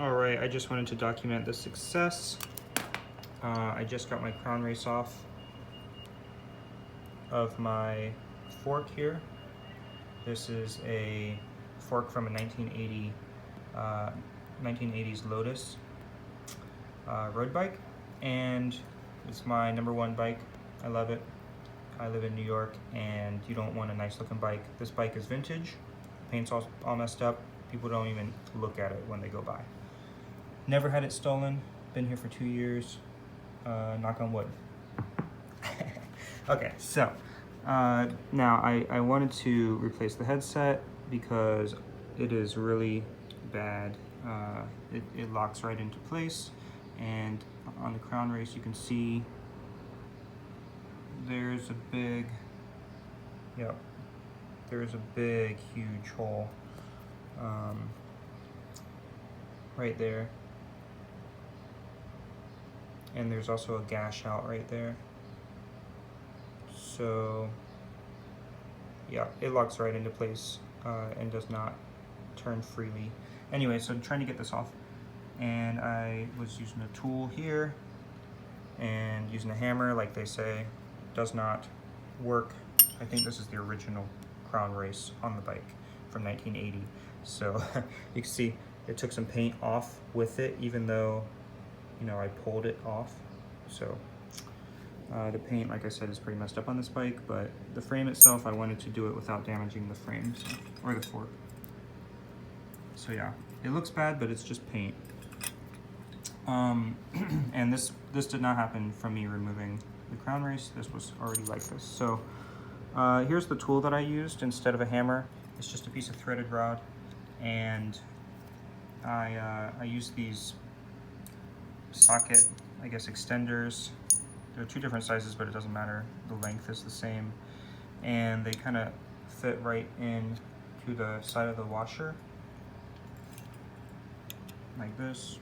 All right, I just wanted to document the success. I just got my crown race off of my fork here. This is a fork from a 1980s Lotus road bike, and it's my #1 bike. I love it. I live in New York, and you don't want a nice looking bike. This bike is vintage, paint's all messed up. People don't even look at it when they go by. Never had it stolen, been here for 2 years, knock on wood. Okay, so now I wanted to replace the headset because it is really bad. It locks right into place, and on the crown race you can see there's a big, there's a big huge hole right there, and there's also a gash out right there. So yeah, it locks right into place and does not turn freely. Anyway, so I'm trying to get this off, and I was using a tool here and using a hammer, like they say, does not work. I think this is the original crown race on the bike from 1980. So you can see it took some paint off with it, even though, you know, I pulled it off. So the paint, like I said, is pretty messed up on this bike, but the frame itself, I wanted to do it without damaging the frames or the fork. So yeah, it looks bad, but it's just paint. And this did not happen from me removing the crown race. This was already like this. So here's the tool that I used instead of a hammer. It's just a piece of threaded rod, and I used these socket, I guess, extenders. There are 2 different sizes, but it doesn't matter. The length is the same, and they kind of fit right in to the side of the washer, like this.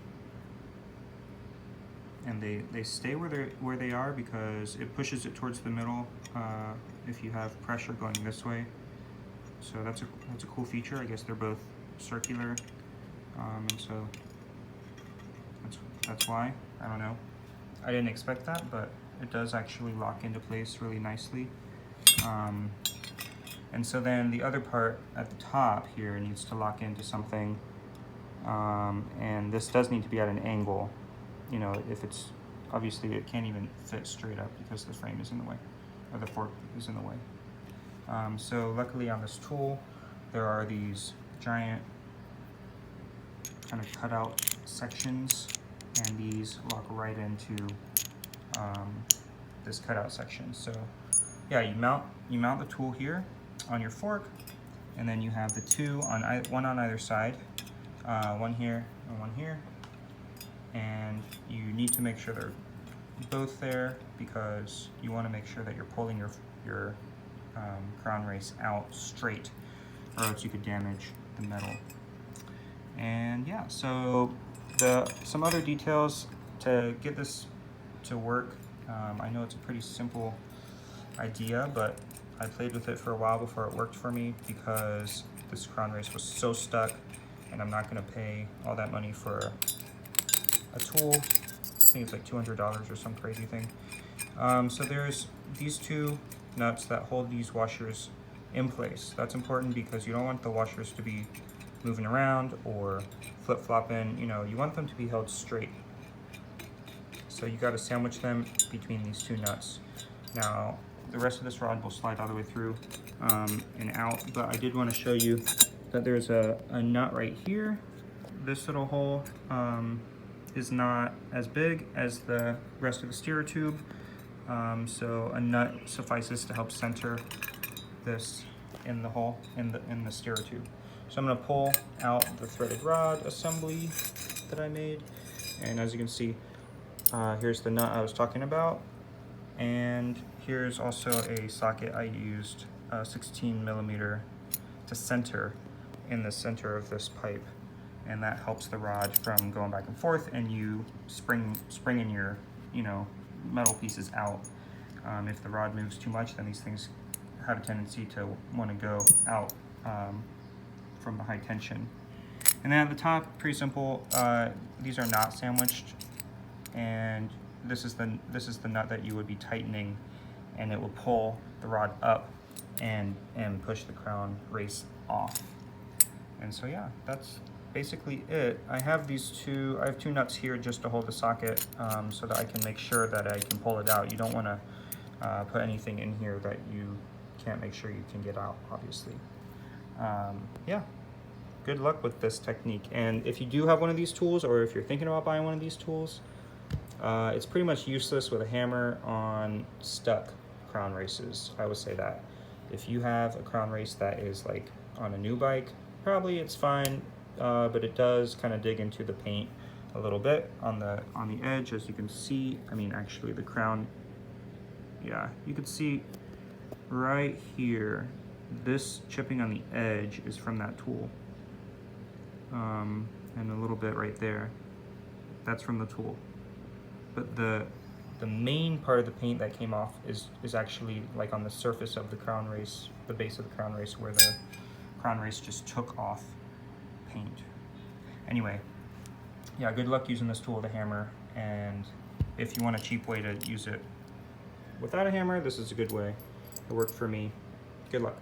And they stay where they are because it pushes it towards the middle if you have pressure going this way. So that's a cool feature. I guess they're both circular, and so that's why. I don't know. I didn't expect that, but it does actually lock into place really nicely. And so then the other part at the top here needs to lock into something, and this does need to be at an angle. You know, if it's, obviously it can't even fit straight up because the frame is in the way, or the fork is in the way. So luckily on this tool, there are these giant kind of cutout sections, and these lock right into this cutout section. So yeah, you mount the tool here on your fork, and then you have the one on either side, one here and one here, and you need to make sure they're both there because you want to make sure that you're pulling your crown race out straight, or else you could damage the metal. And yeah, so some other details to get this to work. I know it's a pretty simple idea, but I played with it for a while before it worked for me because this crown race was so stuck, and I'm not going to pay all that money for a tool. I think it's like $200 or some crazy thing. So there's these 2 nuts that hold these washers in place. That's important because you don't want the washers to be moving around or flip-flopping. You know, you want them to be held straight. So you got to sandwich them between these 2 nuts. Now the rest of this rod will slide all the way through and out, but I did want to show you that there's a nut right here. This little hole is not as big as the rest of the steerer tube, so a nut suffices to help center this in the hole in the steerer tube. So I'm going to pull out the threaded rod assembly that I made, and as you can see, here's the nut I was talking about, and here's also a socket I used, 16mm, to center in the center of this pipe, and that helps the rod from going back and forth, and you springing your, you know, metal pieces out. If the rod moves too much, then these things have a tendency to want to go out from the high tension. And then at the top, pretty simple. These are not sandwiched, and this is the nut that you would be tightening, and it will pull the rod up and push the crown race off. And so yeah, that's basically it. I have two nuts here just to hold the socket, so that I can make sure that I can pull it out. You don't want to put anything in here that you can't make sure you can get out, obviously. Yeah, good luck with this technique. And if you do have one of these tools, or if you're thinking about buying one of these tools, it's pretty much useless with a hammer on stuck crown races. I would say that. If you have a crown race that is like on a new bike, probably it's fine, but it does kind of dig into the paint a little bit on the edge, as you can see. I mean, actually the crown, yeah, you can see right here, this chipping on the edge is from that tool. And a little bit right there, that's from the tool. But the main part of the paint that came off is actually like on the surface of the crown race, the base of the crown race, where the crown race just took off paint. Anyway, yeah, good luck using this tool, the hammer. And if you want a cheap way to use it without a hammer, this is a good way. It worked for me. Good luck.